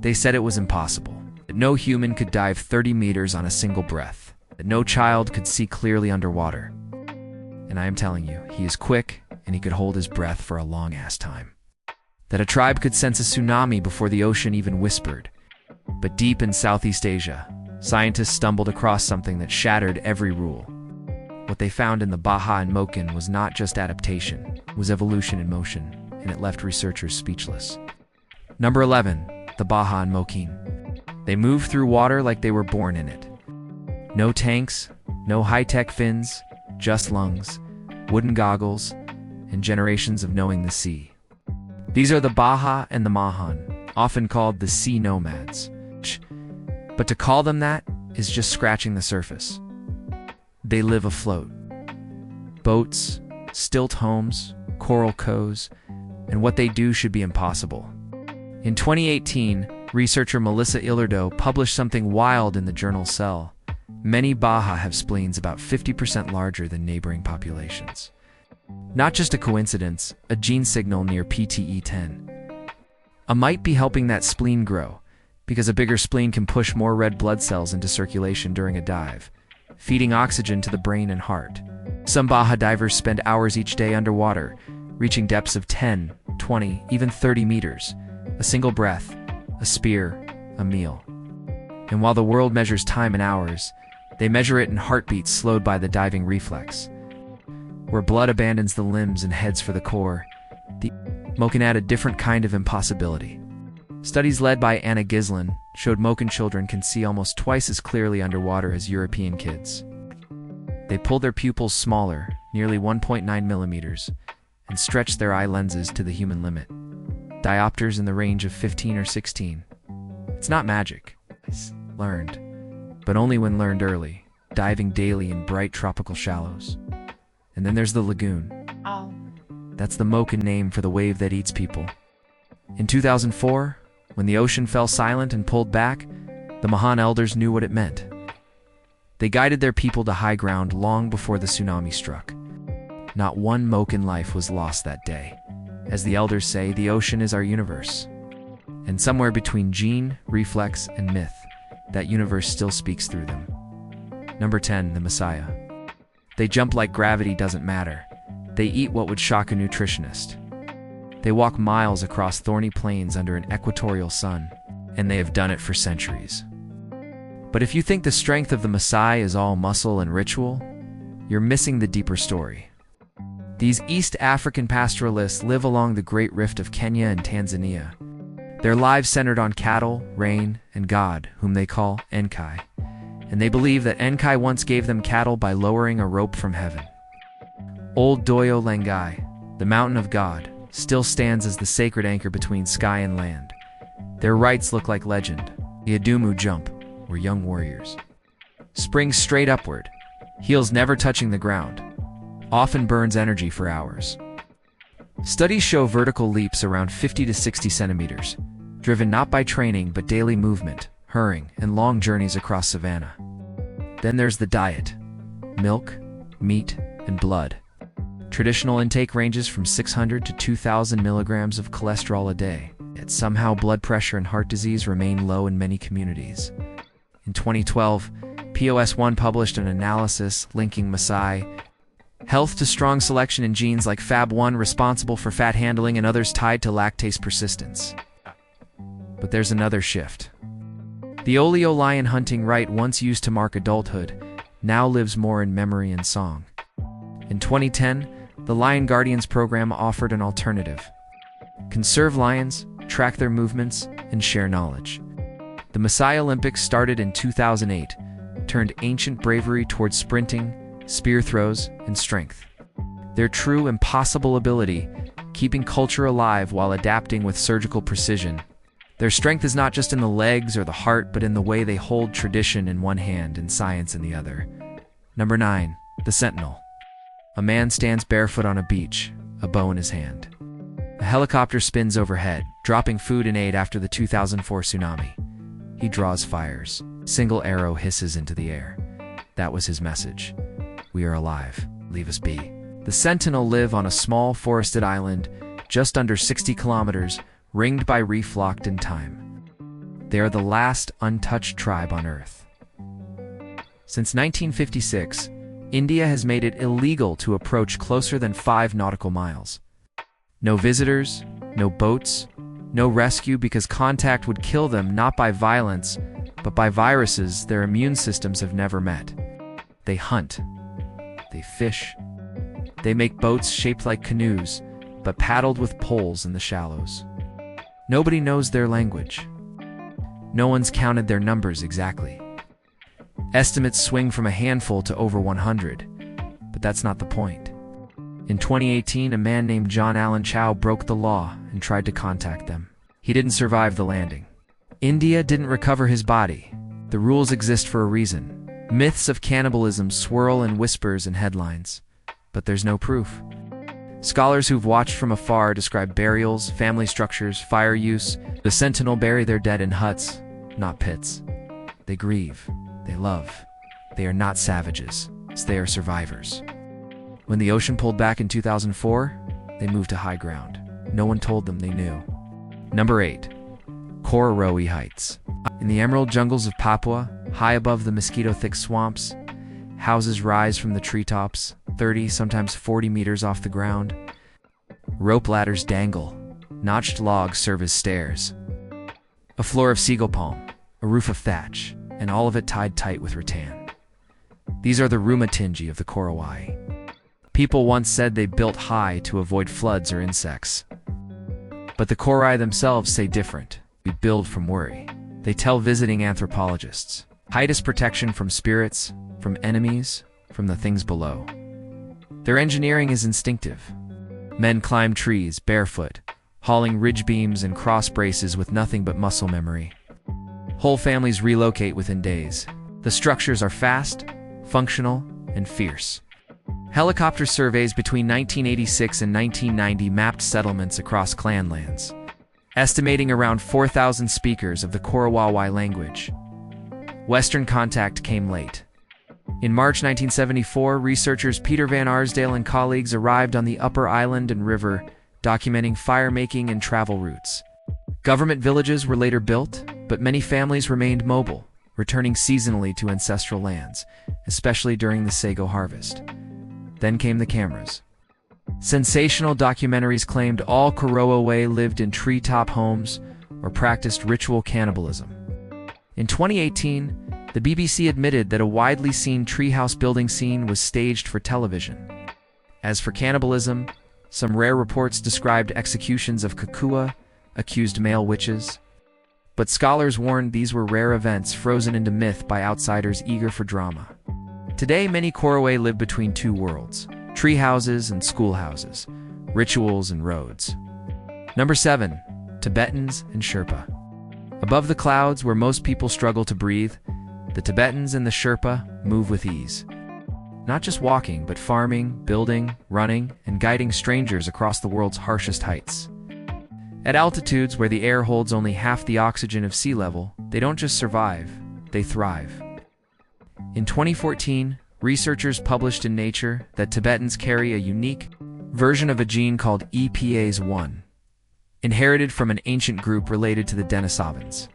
They said it was impossible, that no human could dive 30 meters on a single breath, that no child could see clearly underwater. And I am telling you, he is quick and he could hold his breath for a long-ass time. That a tribe could sense a tsunami before the ocean even whispered. But deep in Southeast Asia, scientists stumbled across something that shattered every rule. What they found in the Bajau and Moken was not just adaptation, it was evolution in motion, and it left researchers speechless. Number 11, the Bajau and Moken. They move through water like they were born in it. No tanks, no high-tech fins, just lungs, wooden goggles, and generations of knowing the sea. These are the Bajau and the Moken, often called the sea nomads. But to call them that is just scratching the surface. They live afloat. Boats, stilt homes, coral coves, and what they do should be impossible. In 2018, researcher Melissa Illardo published something wild in the journal Cell. Many Bajau have spleens about 50% larger than neighboring populations. Not just a coincidence, a gene signal near PTE10. Might be helping that spleen grow, because a bigger spleen can push more red blood cells into circulation during a dive, feeding oxygen to the brain and heart. Some Bajau divers spend hours each day underwater, reaching depths of 10, 20, even 30 meters. A single breath, a spear, a meal. And while the world measures time in hours, they measure it in heartbeats slowed by the diving reflex. Where blood abandons the limbs and heads for the core, the Moken add a different kind of impossibility. Studies led by Anna Gislin showed Moken children can see almost twice as clearly underwater as European kids. They pull their pupils smaller, nearly 1.9 millimeters, and stretch their eye lenses to the human limit. Diopters in the range of 15 or 16. It's not magic. It's learned. But only when learned early, diving daily in bright tropical shallows. And then there's the lagoon. Oh. That's the Moken name for the wave that eats people. In 2004, when the ocean fell silent and pulled back, the Moken elders knew what it meant. They guided their people to high ground long before the tsunami struck. Not one Moken life was lost that day. As the elders say, the ocean is our universe. And somewhere between gene, reflex, and myth, that universe still speaks through them. Number 10, the Messiah. They jump like gravity doesn't matter. They eat what would shock a nutritionist. They walk miles across thorny plains under an equatorial sun, and they have done it for centuries. But if you think the strength of the Maasai is all muscle and ritual, you're missing the deeper story. These East African pastoralists live along the Great Rift of Kenya and Tanzania. Their lives centered on cattle, rain, and God, whom they call Enkai. And they believe that Enkai once gave them cattle by lowering a rope from heaven. Old Doyo Lengai, the mountain of God, still stands as the sacred anchor between sky and land. Their rites look like legend. The Adumu jump, or young warriors. Springs straight upward, heels never touching the ground. Often burns energy for hours. Studies show vertical leaps around 50 to 60 centimeters, driven not by training but daily movement, hurrying, and long journeys across savanna. Then there's the diet: milk, meat, and blood. Traditional intake ranges from 600 to 2,000 milligrams of cholesterol a day, yet somehow blood pressure and heart disease remain low in many communities. In 2012, POS1 published an analysis linking Maasai health to strong selection in genes like FAB1 responsible for fat handling and others tied to lactase persistence. But there's another shift. The oleo lion hunting rite once used to mark adulthood now lives more in memory and song. In 2010, the Lion Guardians program offered an alternative. Conserve lions, track their movements, and share knowledge. The Maasai Olympics started in 2008, turned ancient bravery towards sprinting, spear throws, and strength. Their true impossible ability, keeping culture alive while adapting with surgical precision. Their strength is not just in the legs or the heart, but in the way they hold tradition in one hand and science in the other. Number 9, the Sentinel. A man stands barefoot on a beach, a bow in his hand. A helicopter spins overhead, dropping food and aid after the 2004 tsunami. He draws fires. Single arrow hisses into the air. That was his message. We are alive. Leave us be. The Sentinel live on a small forested island, just under 60 kilometers, ringed by reef locked in time. They are the last untouched tribe on Earth. Since 1956, India has made it illegal to approach closer than 5 nautical miles. No visitors, no boats, no rescue, because contact would kill them not by violence, but by viruses their immune systems have never met. They hunt. They fish. They make boats shaped like canoes, but paddled with poles in the shallows. Nobody knows their language. No one's counted their numbers exactly. Estimates swing from a handful to over 100, but that's not the point. In 2018, a man named John Allen Chow broke the law and tried to contact them. He didn't survive the landing. India didn't recover his body. The rules exist for a reason. Myths of cannibalism swirl in whispers and headlines, but there's no proof. Scholars who've watched from afar describe burials, family structures, fire use. The sentinel bury their dead in huts, not pits. They grieve. They love. They are not savages. They are survivors. When the ocean pulled back in 2004, they moved to high ground. No one told them they knew. Number 8. Kororoe Heights. In the emerald jungles of Papua, high above the mosquito-thick swamps, houses rise from the treetops, 30, sometimes 40 meters off the ground. Rope ladders dangle. Notched logs serve as stairs. A floor of seagull palm, a roof of thatch, and all of it tied tight with rattan. These are the Rumatingi of the Korowai. People once said they built high to avoid floods or insects. But the Korai themselves say different. We build from worry. They tell visiting anthropologists. Height is protection from spirits, from enemies, from the things below. Their engineering is instinctive. Men climb trees barefoot, hauling ridge beams and cross braces with nothing but muscle memory. Whole families relocate within days. The structures are fast, functional, and fierce. Helicopter surveys between 1986 and 1990 mapped settlements across clan lands, estimating around 4,000 speakers of the Korowai language. Western contact came late. In March 1974, researchers Peter Van Arsdale and colleagues arrived on the upper island and river, documenting fire-making and travel routes. Government villages were later built, but many families remained mobile, returning seasonally to ancestral lands, especially during the sago harvest. Then came the cameras. Sensational documentaries claimed all Korowai lived in treetop homes or practiced ritual cannibalism. In 2018, the BBC admitted that a widely seen treehouse building scene was staged for television. As for cannibalism, some rare reports described executions of Kakua, accused male witches. But scholars warned these were rare events frozen into myth by outsiders eager for drama. Today, many Korowai live between two worlds, tree houses and schoolhouses, rituals and roads. Number 7. Tibetans and Sherpa. Above the clouds, where most people struggle to breathe, the Tibetans and the Sherpa move with ease. Not just walking, but farming, building, running, and guiding strangers across the world's harshest heights. At altitudes where the air holds only half the oxygen of sea level, they don't just survive, they thrive. In 2014, researchers published in Nature that Tibetans carry a unique version of a gene called EPase1, inherited from an ancient group related to the Denisovans.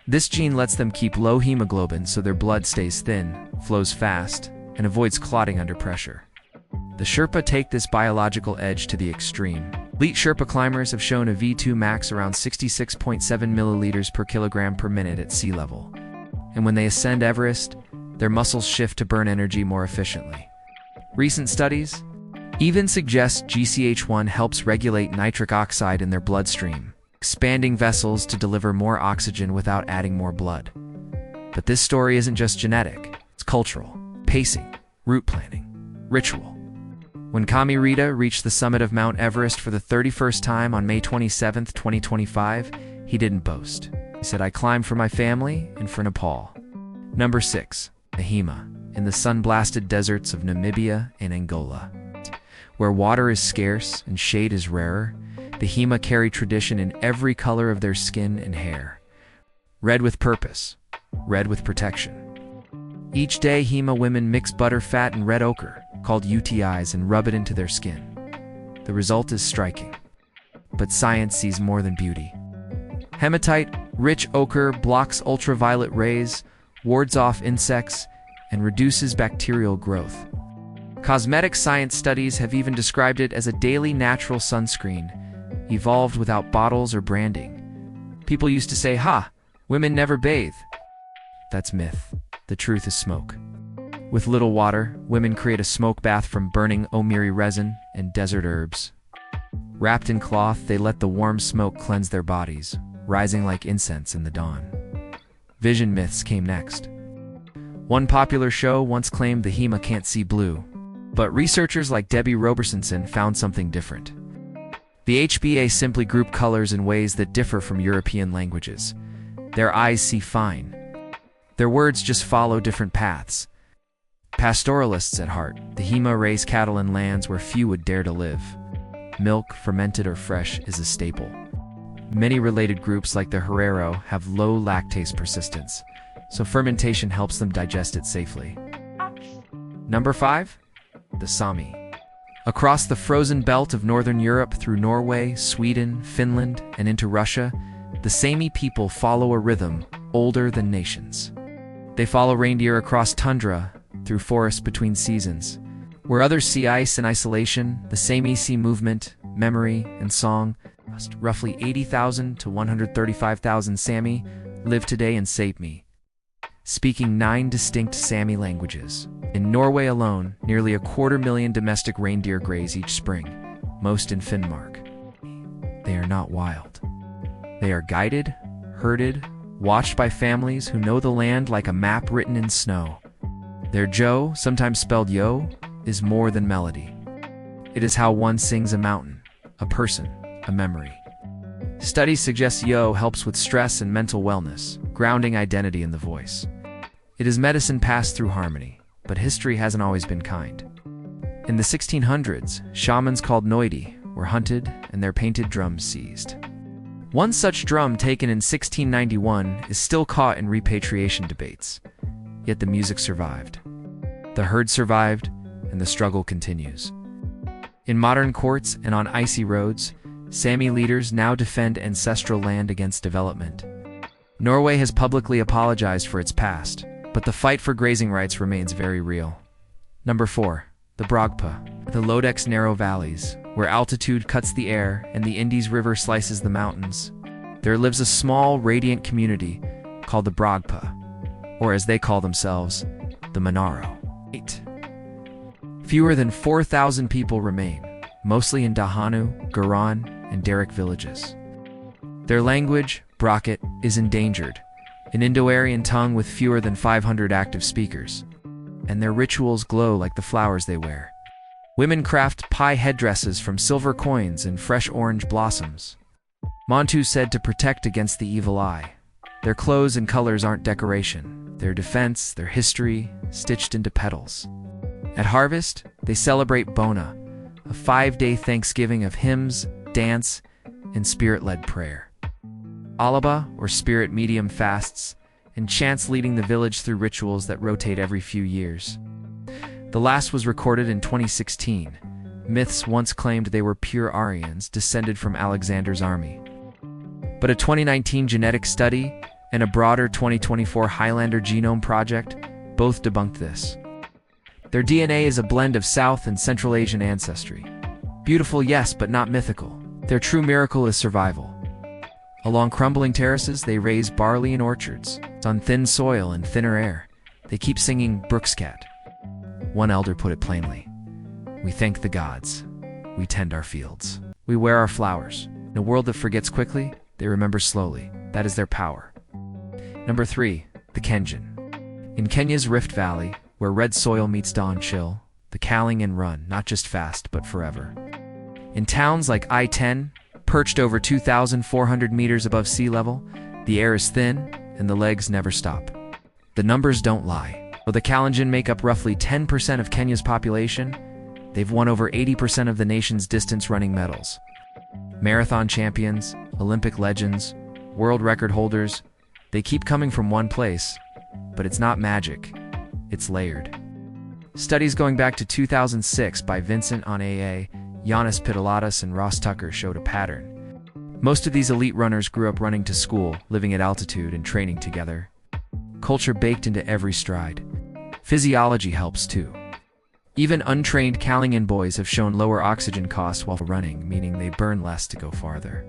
This gene lets them keep low hemoglobin so their blood stays thin, flows fast, and avoids clotting under pressure. The Sherpa take this biological edge to the extreme. Elite Sherpa climbers have shown a V2 max around 66.7 milliliters per kilogram per minute at sea level. And when they ascend Everest, their muscles shift to burn energy more efficiently. Recent studies even suggest GCH1 helps regulate nitric oxide in their bloodstream, expanding vessels to deliver more oxygen without adding more blood. But this story isn't just genetic, it's cultural, pacing, route planning, ritual. When Kami Rita reached the summit of Mount Everest for the 31st time on May 27, 2025, he didn't boast. He said, "I climbed for my family and for Nepal." Number 6. Mahima, in the sun-blasted deserts of Namibia and Angola. Where water is scarce and shade is rarer, the Hema carry tradition in every color of their skin and hair. Red with purpose, red with protection. Each day, Hema women mix butter fat and red ochre, called UTIs, and rub it into their skin. The result is striking. But science sees more than beauty. Hematite, Rich ochre blocks ultraviolet rays, wards off insects, and reduces bacterial growth. Cosmetic science studies have even described it as a daily natural sunscreen, evolved without bottles or branding. People used to say, "Ha, women never bathe." That's myth. The truth is smoke. With little water, women create a smoke bath from burning omiri resin and desert herbs. Wrapped in cloth, they let the warm smoke cleanse their bodies, rising like incense in the dawn. Vision myths came next. One popular show once claimed the Hema can't see blue, but researchers like Debbie Robertson found something different. The HBA simply group colors in ways that differ from European languages. Their eyes see fine. Their words just follow different paths. Pastoralists at heart, the Hema raise cattle in lands where few would dare to live. Milk, fermented or fresh, is a staple. Many related groups like the Herero have low lactase persistence, so fermentation helps them digest it safely. Number 5. The Sami. Across the frozen belt of northern Europe through Norway, Sweden, Finland, and into Russia, the Sami people follow a rhythm older than nations. They follow reindeer across tundra, through forests between seasons. Where others see ice and isolation, the Sami see movement, memory, and song. Roughly 80,000 to 135,000 Sami live today in Sapmi, speaking 9 distinct Sami languages. In Norway alone, nearly 250,000 domestic reindeer graze each spring, most in Finnmark. They are not wild. They are guided, herded, watched by families who know the land like a map written in snow. Their jo, sometimes spelled yo, is more than melody. It is how one sings a mountain, a person, a memory. Studies suggest yo helps with stress and mental wellness, grounding identity in the voice. It is medicine passed through harmony, but history hasn't always been kind. In the 1600s, shamans called noidi were hunted and their painted drums seized. One such drum taken in 1691 is still caught in repatriation debates, yet the music survived. The herd survived, and the struggle continues. In modern courts and on icy roads, Sami leaders now defend ancestral land against development. Norway has publicly apologized for its past, but the fight for grazing rights remains very real. Number 4. The Bragpa. The Lodex narrow valleys, where altitude cuts the air and the Indus River slices the mountains. There lives a small, radiant community called the Bragpa, or as they call themselves, the Monaro. 8. Fewer than 4,000 people remain, mostly in Dahanu, Garan, and Derrick villages. Their language, Braket, is endangered, an Indo-Aryan tongue with fewer than 500 active speakers, and their rituals glow like the flowers they wear. Women craft pai headdresses from silver coins and fresh orange blossoms. Montu said to protect against the evil eye. Their clothes and colors aren't decoration, their defense, their history, stitched into petals. At harvest, they celebrate Bona, a 5-day Thanksgiving of hymns, dance, and spirit-led prayer. Alaba, or spirit medium, fasts, and chants leading the village through rituals that rotate every few years. The last was recorded in 2016. Myths once claimed they were pure Aryans descended from Alexander's army. But a 2019 genetic study and a broader 2024 Highlander genome project both debunked this. Their DNA is a blend of South and Central Asian ancestry. Beautiful, yes, but not mythical. Their true miracle is survival. Along crumbling terraces, they raise barley in orchards. On thin soil and thinner air, they keep singing Brookscat. One elder put it plainly. We thank the gods. We tend our fields. We wear our flowers. In a world that forgets quickly, they remember slowly. That is their power. Number 3. The Kenyan. In Kenya's Rift Valley, where red soil meets dawn chill, the Kalingan run, not just fast, but forever. In towns like I-10, perched over 2,400 meters above sea level, the air is thin and the legs never stop. The numbers don't lie. Though the Kalenjin make up roughly 10% of Kenya's population, they've won over 80% of the nation's distance running medals. Marathon champions, Olympic legends, world record holders, they keep coming from one place, but it's not magic, it's layered. Studies going back to 2006 by Vincent Onaa, Giannis Pitalatas, and Ross Tucker showed a pattern. Most of these elite runners grew up running to school, living at altitude, and training together. Culture baked into every stride. Physiology helps too. Even untrained Kalingan boys have shown lower oxygen costs while running, meaning they burn less to go farther.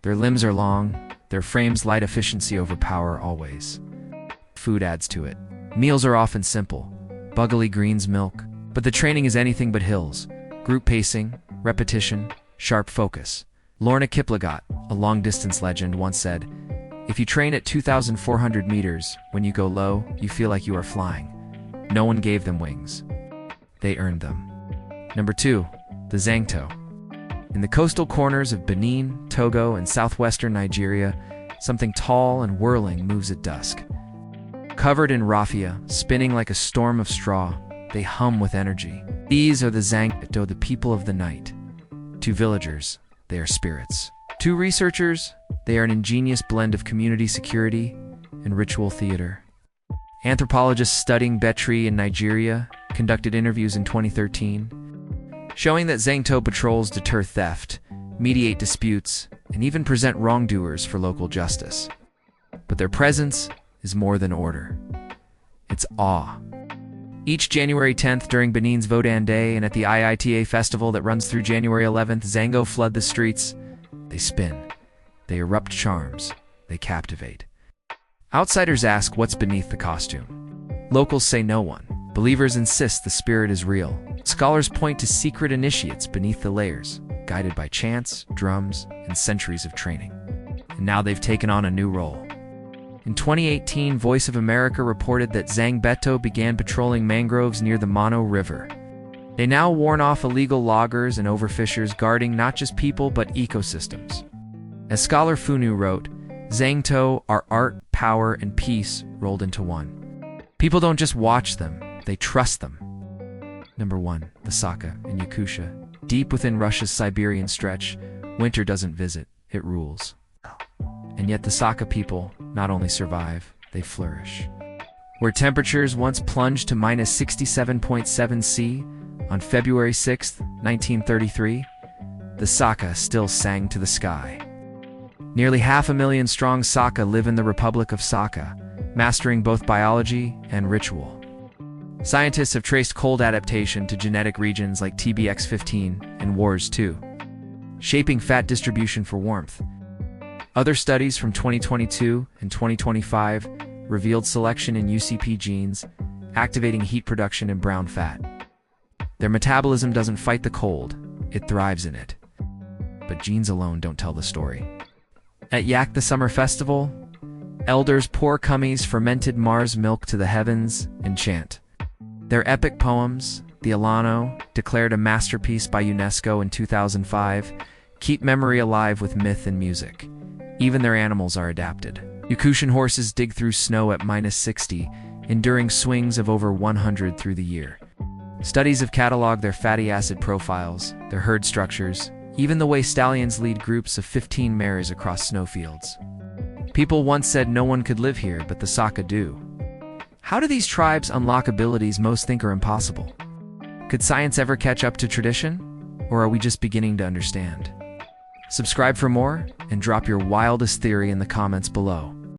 Their limbs are long, their frames light efficiency over power always. Food adds to it. Meals are often simple, buggly greens, milk, but the training is anything but hills. Group pacing, repetition, sharp focus. Lorna Kiplagat, a long-distance legend, once said, "If you train at 2,400 meters, when you go low, you feel like you are flying." No one gave them wings. They earned them. Number 2, the Zangto. In the coastal corners of Benin, Togo, and southwestern Nigeria, something tall and whirling moves at dusk. Covered in raffia, spinning like a storm of straw, they hum with energy. These are the Zangto, the people of the night. To villagers, they are spirits. To researchers, they are an ingenious blend of community security and ritual theater. Anthropologists studying Betri in Nigeria conducted interviews in 2013, showing that Zangto patrols deter theft, mediate disputes, and even present wrongdoers for local justice. But their presence is more than order. It's awe. Each January 10th during Benin's Vodan Day and at the IITA festival that runs through January 11th, Zango flood the streets. They spin. They erupt charms. They captivate. Outsiders ask what's beneath the costume. Locals say no one. Believers insist the spirit is real. Scholars point to secret initiates beneath the layers, guided by chants, drums, and centuries of training. And now they've taken on a new role. In 2018, Voice of America reported that Zangbeto began patrolling mangroves near the Mano River. They now warn off illegal loggers and overfishers, guarding not just people but ecosystems. As scholar Funu wrote, Zangto are art, power, and peace rolled into one. People don't just watch them, they trust them. Number 1, the Saka in Yakutia. Deep within Russia's Siberian stretch, winter doesn't visit, it rules. And yet the Saka people not only survive, they flourish. Where temperatures once plunged to minus 67.7 C on February 6, 1933, the Saka still sang to the sky. Nearly 500,000 strong Saka live in the Republic of Saka, mastering both biology and ritual. Scientists have traced cold adaptation to genetic regions like TBX15 and WARS2, shaping fat distribution for warmth. Other studies from 2022 and 2025 revealed selection in UCP genes, activating heat production in brown fat. Their metabolism doesn't fight the cold, it thrives in it. But genes alone don't tell the story. At Yak the Summer Festival, elders pour Kumi's fermented Mars milk to the heavens and chant. Their epic poems, the Alano, declared a masterpiece by UNESCO in 2005, keep memory alive with myth and music. Even their animals are adapted. Yakutian horses dig through snow at minus 60, enduring swings of over 100 through the year. Studies have cataloged their fatty acid profiles, their herd structures, even the way stallions lead groups of 15 mares across snowfields. People once said no one could live here, but the Saka do. How do these tribes unlock abilities most think are impossible? Could science ever catch up to tradition? Or are we just beginning to understand? Subscribe for more, and drop your wildest theory in the comments below.